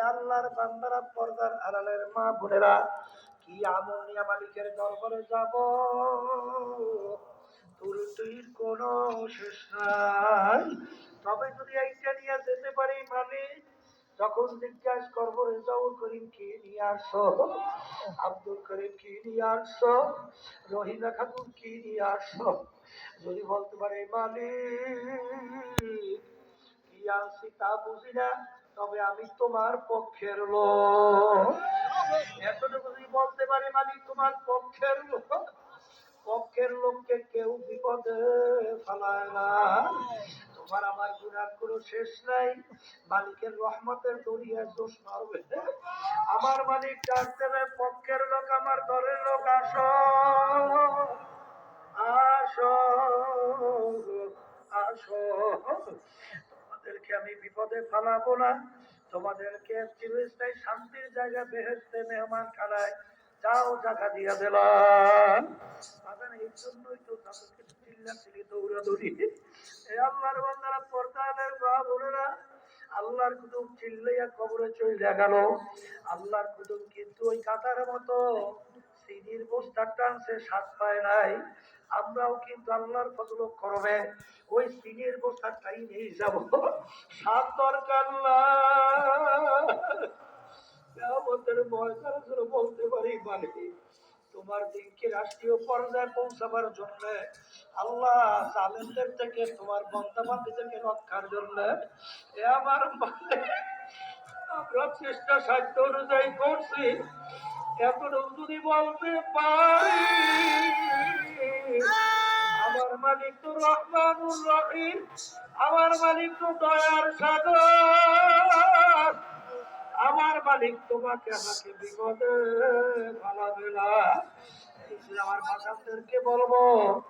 আল্লাহর বান্দারা, পর্দার আড়ালের মা বোনেরা, কি আমল নিয়ে মালিকের দরবারে যাব, তুলতুলির কোনো শেষ নাই। তবে যদি এইটা নিয়ে যেতে পারি, মালিক যখন জিজ্ঞাসা করবো রেজাউল করিম কি নিয়ে আসছো, আব্দুল করিম কি নিয়ে আসছো, রহিমা খাতুন কি নিয়ে আসছো, যদি বলতে পারে মালিক কি আনছি তা বুঝি না, তবে আমি তোমার পক্ষের লোক। এতটুকু যদি বলতে পারি মালিক তোমার পক্ষের লোক, পক্ষের লোককে কেউ বিপদে ফেলায় না। তোমার আমার গুনার কোনো শেষ নাই। মালিকের রহমতের দরিয়ায় দোষ মারবে। আমার মালিক ডাক দেবে, পক্ষের লোক, আমার দলের লোক, আসো আসো আসো, তোমাদেরকে আমি বিপদে ফেলাবো না, তোমাদেরকে চিরস্থায়ী শান্তির জায়গা বেহেশতে মেহমান খানায় যাও জায়গা দিয়া দিলাম। এই জন্যই তো তাদেরকে চিল্লাচিল্লি দৌড়াদৌড়ি। এই আল্লাহর বান্দারা, পর্দাদের মা বোনেরা, আল্লাহর কুতুব চিল্লাইয়া কবরে চলে গেল। আল্লাহর কুতুব কিন্তু ওই কাতার মতো সিনির বস্তা টানছে, স্বাদ পায় নাই। আমরাও কিন্তু আল্লাহর ফজল করবে ওই সিনির বস্তাটাই নিয়ে যাব, স্বাদ দরকার না। আমাদের ময়দানে যেন বলতে পারি মালিক তোমার দিনকে রাষ্ট্রীয় পর্যায়ে পৌঁছাবার জন্য, আল্লাহ জালেমদের থেকে তোমার বন্দাবান্দিদেরকে রক্ষার জন্য আমার আমরা চেষ্টা সাধ্য অনুযায়ী করছি। এতটুকু যদি বলতে পারি, আমার মালিক তো রহমানুর রহিম, আমার মালিক তো দয়ার সাগর, আমার মালিক তোমাকে আমাকে বিপদে ফেলাবে না। আমার বাচ্চাদেরকে বলবো